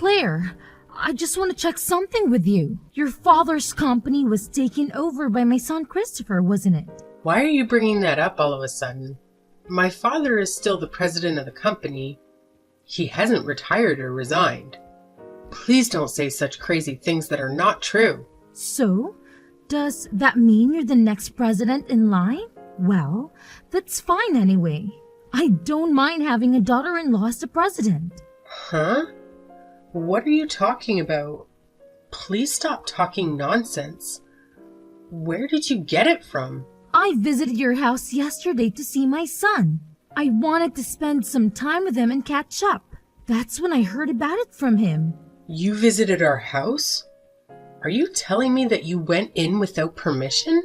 Claire, I just want to check something with you. Your father's company was taken over by my son Christopher, wasn't it? Why are you bringing that up all of a sudden? My father is still the president of the company. He hasn't retired or resigned. Please don't say such crazy things that are not true. So, does that mean you're the next president in line? Well, that's fine anyway. I don't mind having a daughter-in-law as the president. Huh? What are you talking about? Please stop talking nonsense. Where did you get it from? I visited your house yesterday to see my son. I wanted to spend some time with him and catch up. That's when I heard about it from him. You visited our house? Are you telling me that you went in without permission?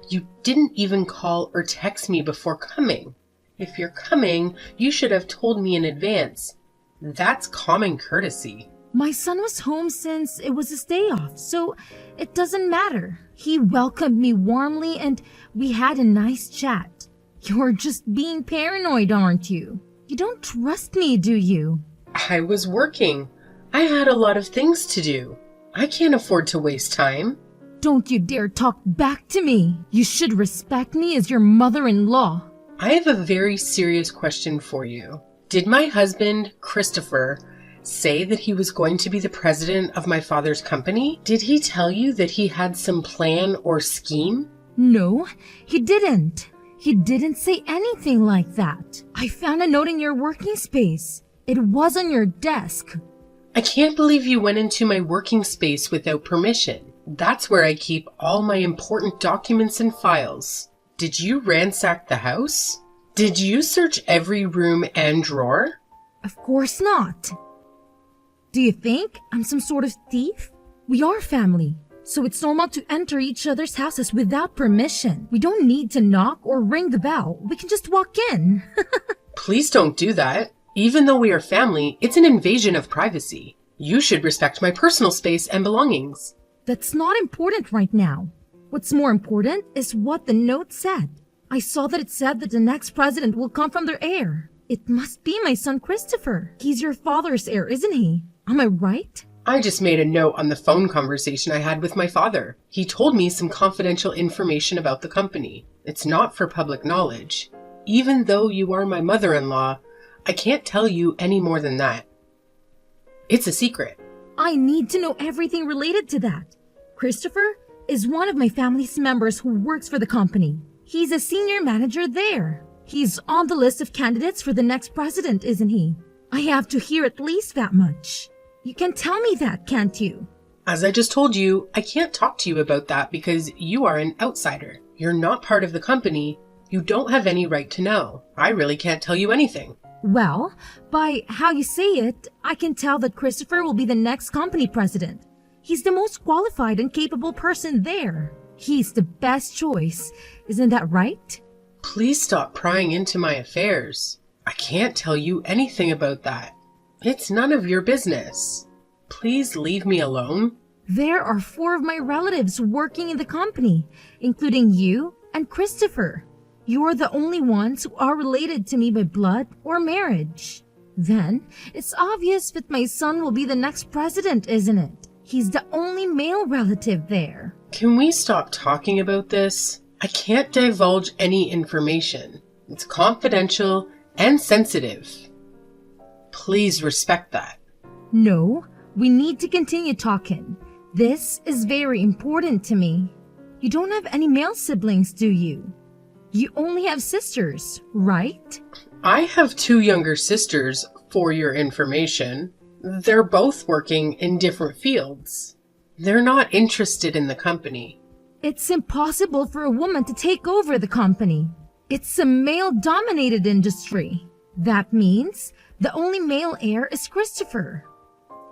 You didn't even call or text me before coming. If you're coming, you should have told me in advance. That's common courtesy. My son was home since it was his day off, so it doesn't matter. He welcomed me warmly and we had a nice chat. You're just being paranoid, aren't you? You don't trust me, do you? I was working. I had a lot of things to do. I can't afford to waste time. Don't you dare talk back to me. You should respect me as your mother-in-law. I have a very serious question for you. Did my husband, Christopher, say that he was going to be the president of my father's company? Did he tell you that he had some plan or scheme? No, he didn't. He didn't say anything like that. I found a note in your working space. It was on your desk. I can't believe you went into my working space without permission. That's where I keep all my important documents and files. Did you ransack the house? Did you search every room and drawer? Of course not. Do you think I'm some sort of thief? We are family, so it's normal to enter each other's houses without permission. We don't need to knock or ring the bell. We can just walk in. Please don't do that. Even though we are family, it's an invasion of privacy. You should respect my personal space and belongings. That's not important right now. What's more important is what the note said. I saw that it said that the next president will come from their heir. It must be my son Christopher. He's your father's heir, isn't he? Am I right? I just made a note on the phone conversation I had with my father. He told me some confidential information about the company. It's not for public knowledge. Even though you are my mother-in-law, I can't tell you any more than that. It's a secret. I need to know everything related to that. Christopher is one of my family's members who works for the company. He's a senior manager there. He's on the list of candidates for the next president, isn't he? I have to hear at least that much. You can tell me that, can't you? As I just told you, I can't talk to you about that because you are an outsider. You're not part of the company. You don't have any right to know. I really can't tell you anything. Well, by how you say it, I can tell that Christopher will be the next company president. He's the most qualified and capable person there. He's the best choice. Isn't that right? Please stop prying into my affairs. I can't tell you anything about that. It's none of your business. Please leave me alone. There are 4 of my relatives working in the company, including you and Christopher. You're the only ones who are related to me by blood or marriage. Then, it's obvious that my son will be the next president, isn't it? He's the only male relative there. Can we stop talking about this? I can't divulge any information. It's confidential and sensitive. Please respect that. No, we need to continue talking. This is very important to me. You don't have any male siblings, do you? You only have sisters, right? I have 2 younger sisters, for your information. They're both working in different fields. They're not interested in the company. It's impossible for a woman to take over the company. It's a male-dominated industry. That means the only male heir is Christopher.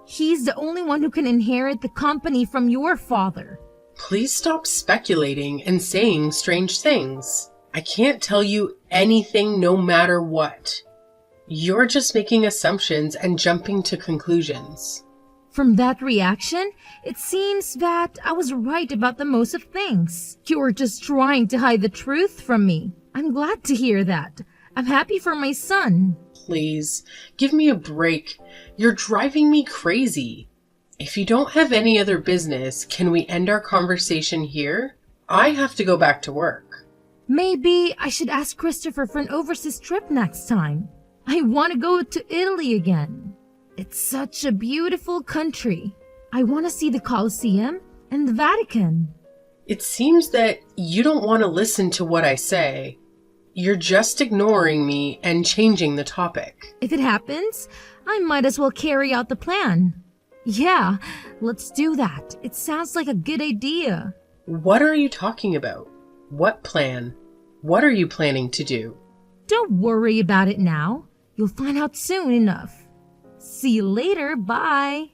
He's the only one who can inherit the company from your father. Please stop speculating and saying strange things. I can't tell you anything no matter what. You're just making assumptions and jumping to conclusions. From that reaction, it seems that I was right about the most of things. You're just trying to hide the truth from me. I'm glad to hear that. I'm happy for my son. please, give me a break. You're driving me crazy. If you don't have any other business, can we end our conversation here? I have to go back to work. Maybe I should ask Christopher for an overseas trip next time. I want to go to Italy again. It's such a beautiful country. I want to see the Colosseum and the Vatican. It seems that you don't want to listen to what I say. You're just ignoring me and changing the topic. If it happens, I might as well carry out the plan. Yeah, let's do that. It sounds like a good idea. What are you talking about? What plan? What are you planning to do? Don't worry about it now. You'll find out soon enough. See you later. Bye.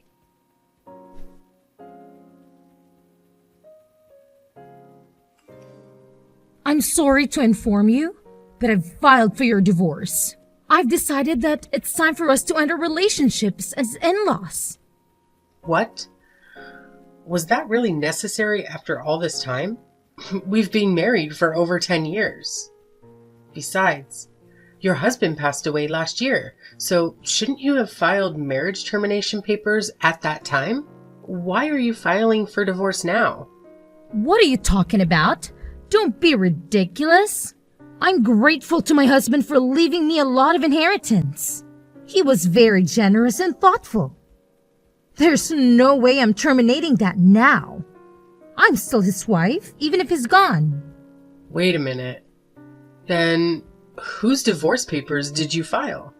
I'm sorry to inform you, but I've filed for your divorce. I've decided that it's time for us to end our relationships as in-laws. What? Was that really necessary after all this time? We've been married for over 10 years. Besides, your husband passed away last year, so shouldn't you have filed marriage termination papers at that time? Why are you filing for divorce now? What are you talking about? Don't be ridiculous. I'm grateful to my husband for leaving me a lot of inheritance. He was very generous and thoughtful. There's no way I'm terminating that now. I'm still his wife, even if he's gone. Wait a minute. Then whose divorce papers did you file?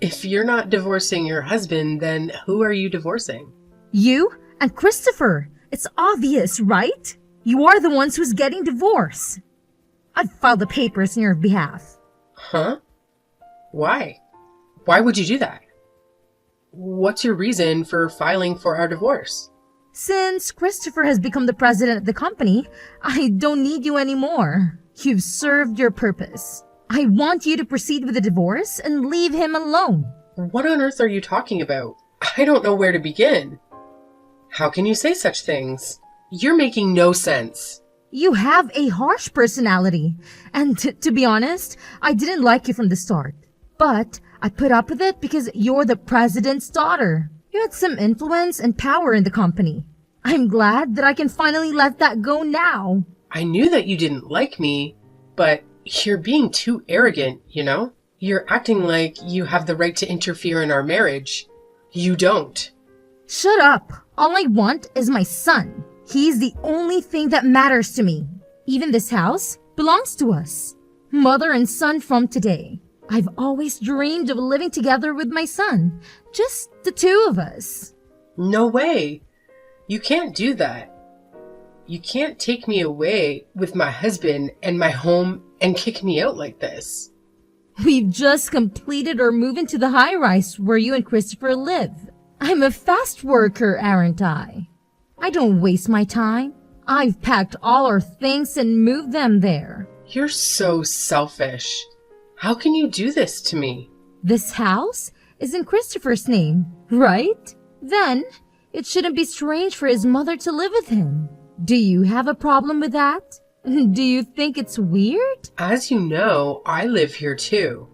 If you're not divorcing your husband, then who are you divorcing? You and Christopher. It's obvious, right? You are the ones who's getting divorced. I'd file the papers on your behalf. Huh? Why? Why would you do that? What's your reason for filing for our divorce? Since Christopher has become the president of the company, I don't need you anymore. You've served your purpose. I want you to proceed with the divorce and leave him alone. What on earth are you talking about? I don't know where to begin. How can you say such things? You're making no sense. You have a harsh personality, and to be honest, I didn't like you from the start. But I put up with it because you're the president's daughter. You had some influence and power in the company. I'm glad that I can finally let that go now. I knew that you didn't like me, but you're being too arrogant, you know? You're acting like you have the right to interfere in our marriage. You don't. Shut up. All I want is my son. He's the only thing that matters to me. Even this house belongs to us. Mother and son from today. I've always dreamed of living together with my son. Just the two of us. No way. You can't do that. You can't take me away with my husband and my home and kick me out like this. We've just completed our move into the high-rise where you and Christopher live. I'm a fast worker, aren't I? I don't waste my time. I've packed all our things and moved them there. You're so selfish. How can you do this to me? This house is in Christopher's name, right? Then it shouldn't be strange for his mother to live with him. Do you have a problem with that? Do you think it's weird? As you know, I live here too.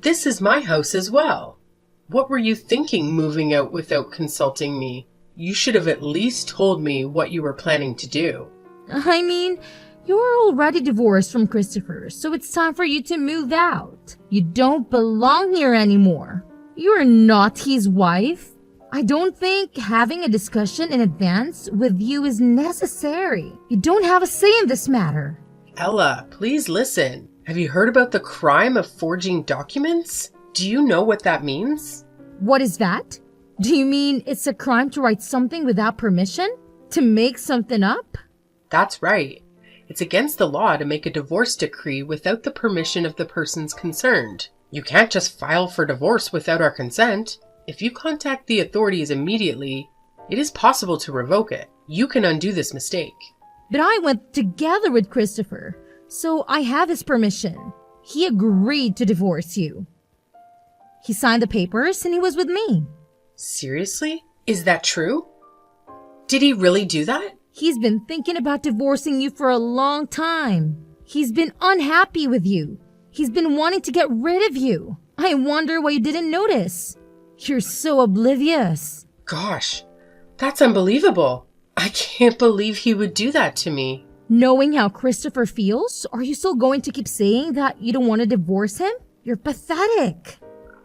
This is my house as well. What were you thinking moving out without consulting me? You should have at least told me what you were planning to do. I mean, you're already divorced from Christopher, so it's time for you to move out. You don't belong here anymore. You're not his wife. I don't think having a discussion in advance with you is necessary. You don't have a say in this matter. Ella, please listen. Have you heard about the crime of forging documents? Do you know what that means? What is that? Do you mean it's a crime to write something without permission? To make something up? That's right. It's against the law to make a divorce decree without the permission of the persons concerned. You can't just file for divorce without our consent. If you contact the authorities immediately, it is possible to revoke it. You can undo this mistake. But I went together with Christopher, so I have his permission. He agreed to divorce you. He signed the papers and he was with me. Seriously? Is that true? Did he really do that? He's been thinking about divorcing you for a long time. He's been unhappy with you. He's been wanting to get rid of you. I wonder why you didn't notice. You're so oblivious. Gosh, that's unbelievable. I can't believe he would do that to me. Knowing how Christopher feels, are you still going to keep saying that you don't want to divorce him? You're pathetic.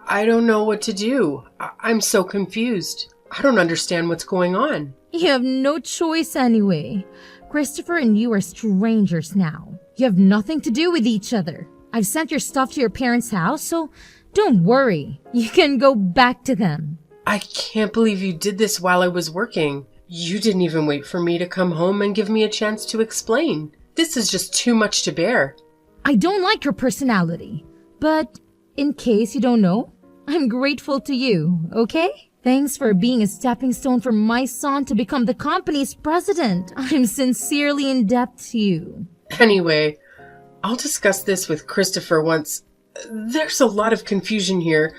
I don't know what to do. I'm so confused. I don't understand what's going on. You have no choice anyway. Christopher and you are strangers now. You have nothing to do with each other. I've sent your stuff to your parents' house, so don't worry. You can go back to them. I can't believe you did this while I was working. You didn't even wait for me to come home and give me a chance to explain. This is just too much to bear. I don't like your personality, but in case you don't know, I'm grateful to you, okay? Thanks for being a stepping stone for my son to become the company's president. I'm sincerely in debt to you. Anyway, I'll discuss this with Christopher once. There's a lot of confusion here.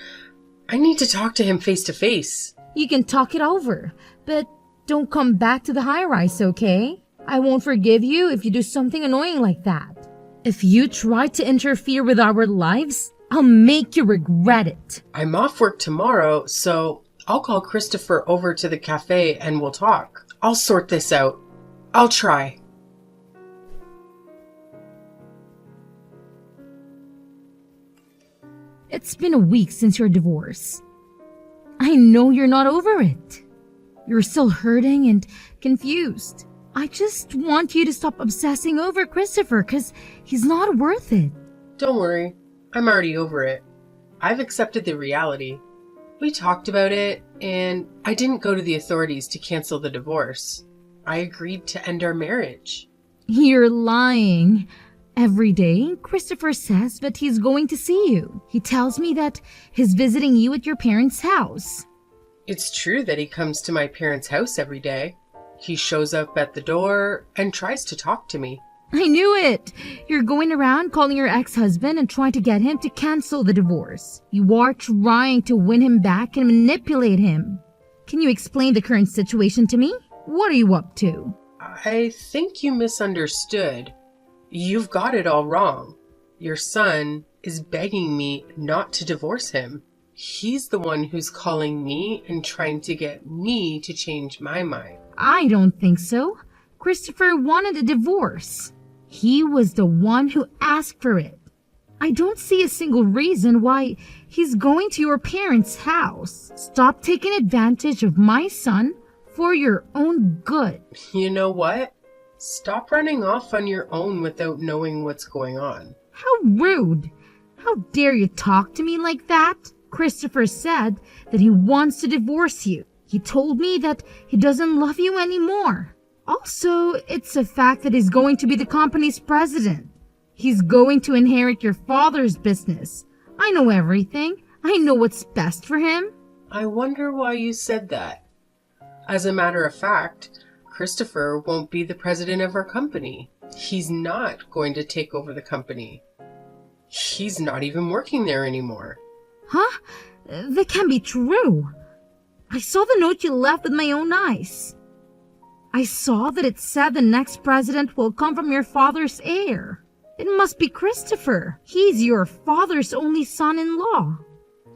I need to talk to him face to face. You can talk it over, but don't come back to the high-rise, okay? I won't forgive you if you do something annoying like that. If you try to interfere with our lives, I'll make you regret it. I'm off work tomorrow, so I'll call Christopher over to the cafe and we'll talk. I'll sort this out. I'll try. It's been a week since your divorce. I know you're not over it. You're still hurting and confused. I just want you to stop obsessing over Christopher because he's not worth it. Don't worry. I'm already over it. I've accepted the reality. We talked about it, and I didn't go to the authorities to cancel the divorce. I agreed to end our marriage. You're lying. Every day, Christopher says that he's going to see you. He tells me that he's visiting you at your parents' house. It's true that he comes to my parents' house every day. He shows up at the door and tries to talk to me. I knew it! You're going around calling your ex-husband and trying to get him to cancel the divorce. You are trying to win him back and manipulate him. Can you explain the current situation to me? What are you up to? I think you misunderstood. You've got it all wrong. Your son is begging me not to divorce him. He's the one who's calling me and trying to get me to change my mind. I don't think so. Christopher wanted a divorce. He was the one who asked for it. I don't see a single reason why he's going to your parents' house. Stop taking advantage of my son for your own good. You know what? Stop running off on your own without knowing what's going on. How rude! How dare you talk to me like that? Christopher said that he wants to divorce you. He told me that he doesn't love you anymore. Also, it's a fact that he's going to be the company's president. He's going to inherit your father's business. I know everything. I know what's best for him. I wonder why you said that. As a matter of fact, Christopher won't be the president of our company. He's not going to take over the company. He's not even working there anymore. Huh? That can't be true. I saw the note you left with my own eyes. I saw that it said the next president will come from your father's heir. It must be Christopher. He's your father's only son-in-law.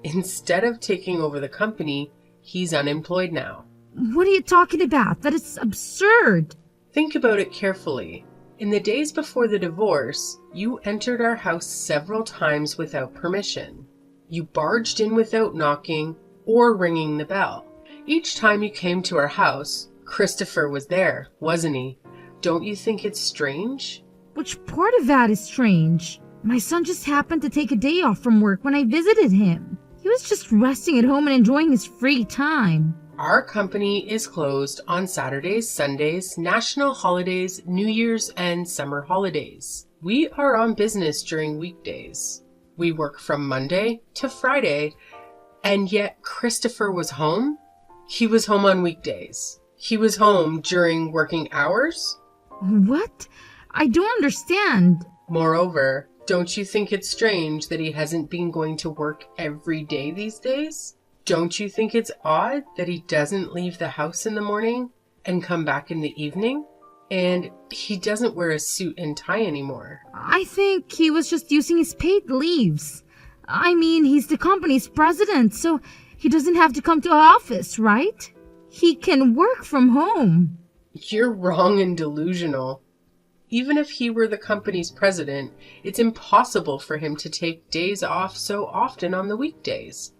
Instead of taking over the company, he's unemployed now. What are you talking about? That is absurd. Think about it carefully. In the days before the divorce, you entered our house several times without permission. You barged in without knocking or ringing the bell. Each time you came to our house, Christopher was there, wasn't he? Don't you think it's strange? Which part of that is strange? My son just happened to take a day off from work when I visited him. He was just resting at home and enjoying his free time. Our company is closed on Saturdays, Sundays, national holidays, New Year's, and summer holidays. We are on business during weekdays. We work from Monday to Friday, and yet Christopher was home? He was home on weekdays. He was home during working hours? What? I don't understand. Moreover, don't you think it's strange that he hasn't been going to work every day these days? Don't you think it's odd that he doesn't leave the house in the morning and come back in the evening? And he doesn't wear a suit and tie anymore. I think he was just using his paid leaves. I mean, he's the company's president, so he doesn't have to come to our office, right? He can work from home. You're wrong and delusional. Even if he were the company's president, it's impossible for him to take days off so often on the weekdays.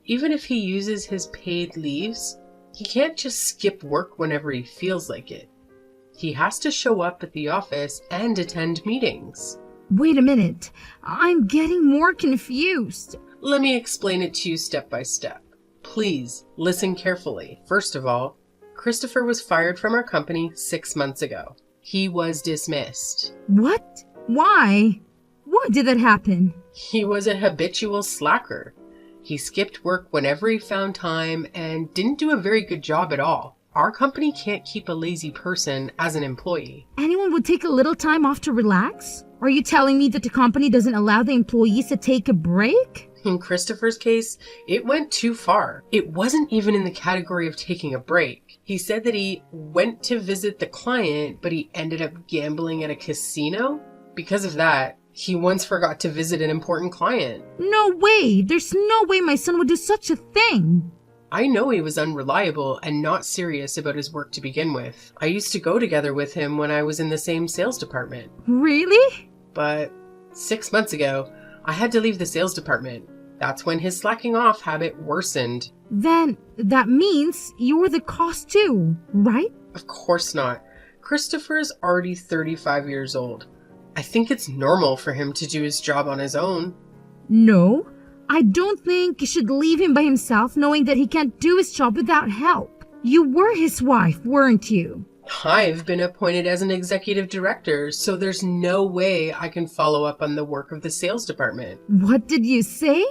Even if he uses his paid leaves, he can't just skip work whenever he feels like it. He has to show up at the office and attend meetings. Wait a minute. I'm getting more confused. Let me explain it to you step by step. Please, listen carefully. First of all, Christopher was fired from our company 6 months ago. He was dismissed. What? Why? Why did that happen? He was a habitual slacker. He skipped work whenever he found time and didn't do a very good job at all. Our company can't keep a lazy person as an employee. Anyone would take a little time off to relax? Are you telling me that the company doesn't allow the employees to take a break? In Christopher's case, it went too far. It wasn't even in the category of taking a break. He said that he went to visit the client, but he ended up gambling at a casino. Because of that, he once forgot to visit an important client. No way! There's no way my son would do such a thing! I know he was unreliable and not serious about his work to begin with. I used to go together with him when I was in the same sales department. Really? But 6 months ago, I had to leave the sales department. That's when his slacking off habit worsened. Then that means you're the cause too, right? Of course not. Christopher's already 35 years old. I think it's normal for him to do his job on his own. No, I don't think you should leave him by himself knowing that he can't do his job without help. You were his wife, weren't you? I've been appointed as an executive director, so there's no way I can follow up on the work of the sales department. What did you say?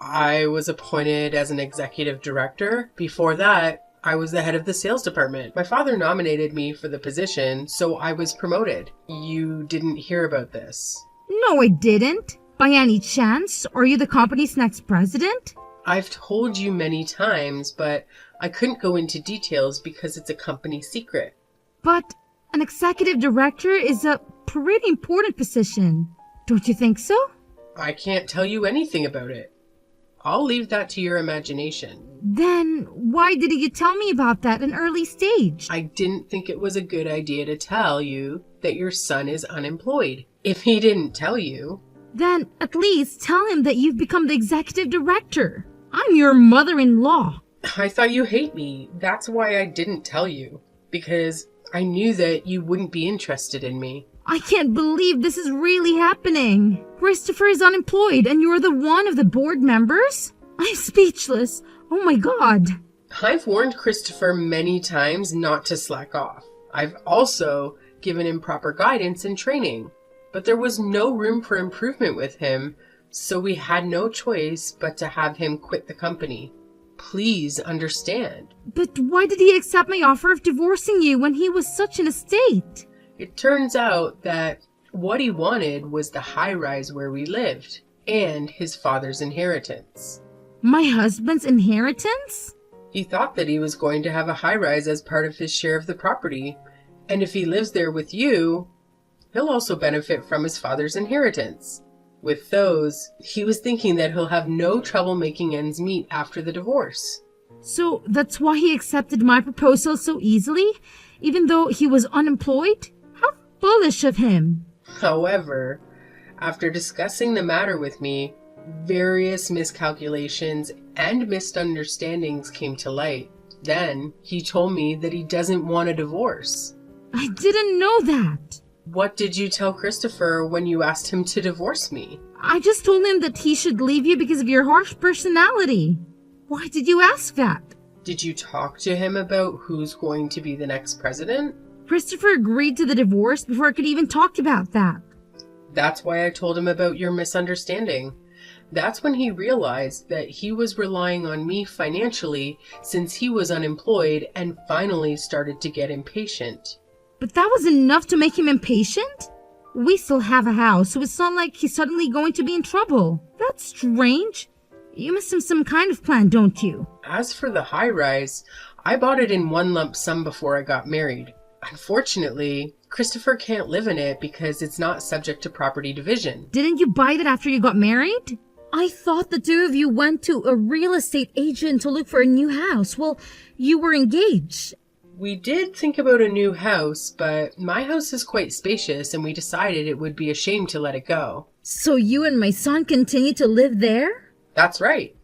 I was appointed as an executive director. Before that, I was the head of the sales department. My father nominated me for the position, so I was promoted. You didn't hear about this. No, I didn't. By any chance, are you the company's next president? I've told you many times, but I couldn't go into details because it's a company secret. But an executive director is a pretty important position. Don't you think so? I can't tell you anything about it. I'll leave that to your imagination. Then why didn't you tell me about that at an early stage? I didn't think it was a good idea to tell you that your son is unemployed. If he didn't tell you... Then at least tell him that you've become the executive director. I'm your mother-in-law. I thought you hate me. That's why I didn't tell you. Because I knew that you wouldn't be interested in me. I can't believe this is really happening. Christopher is unemployed and you're the one of the board members? I'm speechless. Oh my god. I've warned Christopher many times not to slack off. I've also given him proper guidance and training. But there was no room for improvement with him, so we had no choice but to have him quit the company. Please understand. But why did he accept my offer of divorcing you when he was such in a state? It turns out that what he wanted was the high-rise where we lived, and his father's inheritance. My husband's inheritance? He thought that he was going to have a high-rise as part of his share of the property, and if he lives there with you, he'll also benefit from his father's inheritance. With those, he was thinking that he'll have no trouble making ends meet after the divorce. So that's why he accepted my proposal so easily, even though he was unemployed? How foolish of him. However, after discussing the matter with me, various miscalculations and misunderstandings came to light. Then he told me that he doesn't want a divorce. I didn't know that. What did you tell Christopher when you asked him to divorce me? I just told him that he should leave you because of your harsh personality. Why did you ask that? Did you talk to him about who's going to be the next president? Christopher agreed to the divorce before I could even talk about that. That's why I told him about your misunderstanding. That's when he realized that he was relying on me financially since he was unemployed and finally started to get impatient. But that was enough to make him impatient? We still have a house, so it's not like he's suddenly going to be in trouble. That's strange. You must have some kind of plan, don't you? As for the high-rise, I bought it in one lump sum before I got married. Unfortunately, Christopher can't live in it because it's not subject to property division. Didn't you buy that after you got married? I thought the two of you went to a real estate agent to look for a new house. Well, you were engaged. We did think about a new house, but my house is quite spacious and we decided it would be a shame to let it go. So you and my son continue to live there? That's right.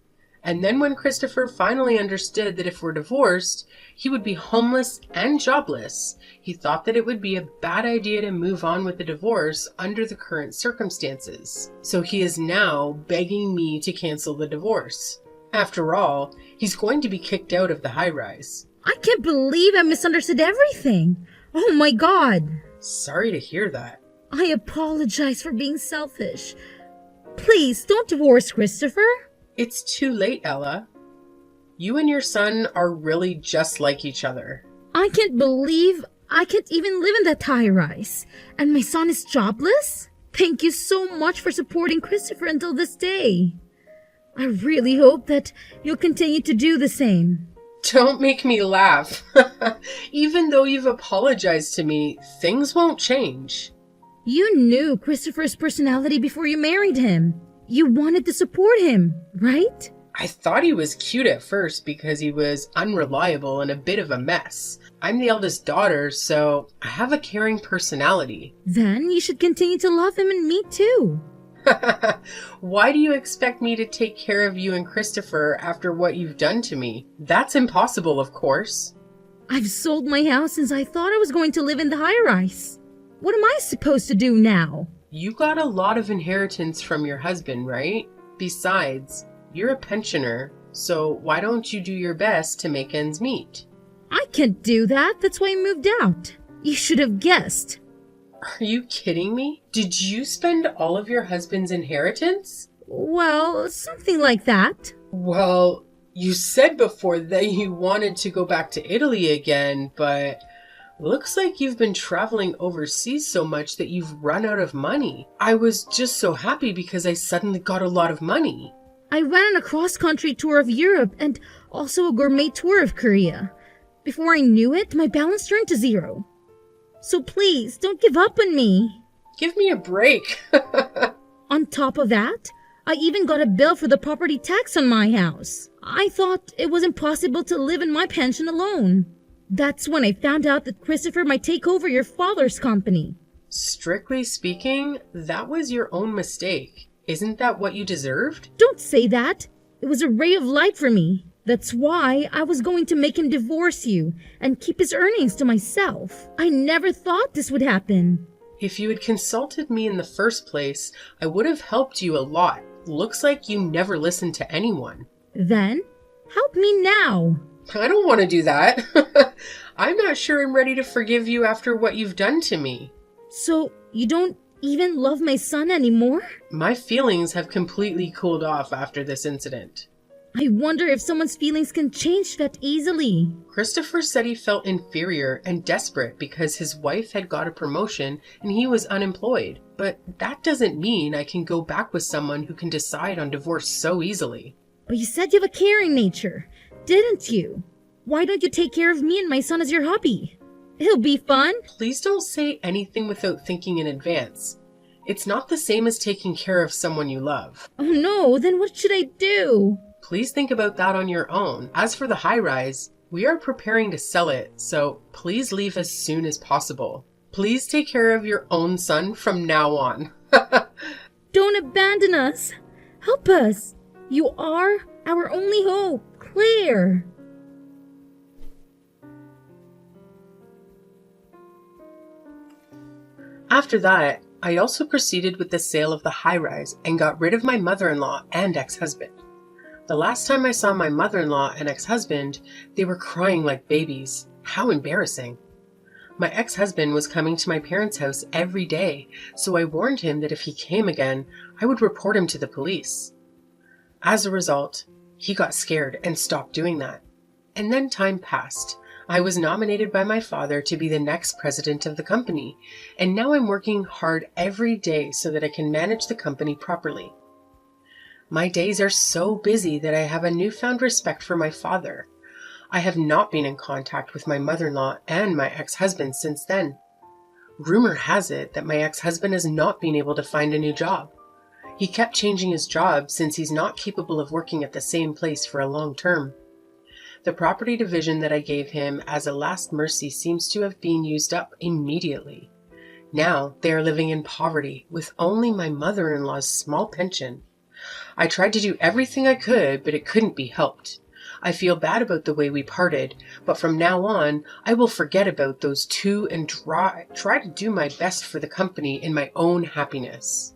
And then when Christopher finally understood that if we're divorced, he would be homeless and jobless, he thought that it would be a bad idea to move on with the divorce under the current circumstances. So he is now begging me to cancel the divorce. After all, he's going to be kicked out of the high-rise. I can't believe I misunderstood everything. Oh my God. Sorry to hear that. I apologize for being selfish. Please don't divorce Christopher. It's too late, Ella. You and your son are really just like each other. I can't believe I can't even live in that high-rise. And my son is jobless? Thank you so much for supporting Christopher until this day. I really hope that you'll continue to do the same. Don't make me laugh. Even though you've apologized to me, things won't change. You knew Christopher's personality before you married him. You wanted to support him, right? I thought he was cute at first because he was unreliable and a bit of a mess. I'm the eldest daughter, so I have a caring personality. Then you should continue to love him and me too. Why do you expect me to take care of you and Christopher after what you've done to me? That's impossible, of course. I've sold my house since I thought I was going to live in the high-rise. What am I supposed to do now? You got a lot of inheritance from your husband, right? Besides, you're a pensioner, so why don't you do your best to make ends meet? I can't do that. That's why I moved out. You should have guessed. Are you kidding me? Did you spend all of your husband's inheritance? Well, something like that. Well, you said before that you wanted to go back to Italy again, but looks like you've been traveling overseas so much that you've run out of money. I was just so happy because I suddenly got a lot of money. I went on a cross-country tour of Europe and also a gourmet tour of Korea. Before I knew it, my balance turned to zero. So please, don't give up on me. Give me a break. On top of that, I even got a bill for the property tax on my house. I thought it was impossible to live in my pension alone. That's when I found out that Christopher might take over your father's company. Strictly speaking, that was your own mistake. Isn't that what you deserved? Don't say that. It was a ray of light for me. That's why I was going to make him divorce you and keep his earnings to myself. I never thought this would happen. If you had consulted me in the first place, I would have helped you a lot. Looks like you never listened to anyone. Then, help me now. I don't want to do that. I'm not sure I'm ready to forgive you after what you've done to me. So, you don't even love my son anymore? My feelings have completely cooled off after this incident. I wonder if someone's feelings can change that easily. Christopher said he felt inferior and desperate because his wife had got a promotion and he was unemployed. But that doesn't mean I can go back with someone who can decide on divorce so easily. But you said you have a caring nature, didn't you? Why don't you take care of me and my son as your hubby? It'll be fun. Please don't say anything without thinking in advance. It's not the same as taking care of someone you love. Oh no, then what should I do? Please think about that on your own. As for the high-rise, we are preparing to sell it, so please leave as soon as possible. Please take care of your own son from now on. Don't abandon us. Help us. You are our only hope, Claire. After that, I also proceeded with the sale of the high-rise and got rid of my mother-in-law and ex-husband. The last time I saw my mother-in-law and ex-husband, they were crying like babies. How embarrassing. My ex-husband was coming to my parents' house every day, so I warned him that if he came again, I would report him to the police. As a result, he got scared and stopped doing that. And then time passed. I was nominated by my father to be the next president of the company, and now I'm working hard every day so that I can manage the company properly. My days are so busy that I have a newfound respect for my father. I have not been in contact with my mother-in-law and my ex-husband since then. Rumor has it that my ex-husband has not been able to find a new job. He kept changing his job since he's not capable of working at the same place for a long term. The property division that I gave him as a last mercy seems to have been used up immediately. Now they are living in poverty with only my mother-in-law's small pension. I tried to do everything I could, but it couldn't be helped. I feel bad about the way we parted, but from now on, I will forget about those two and try to do my best for the company in my own happiness.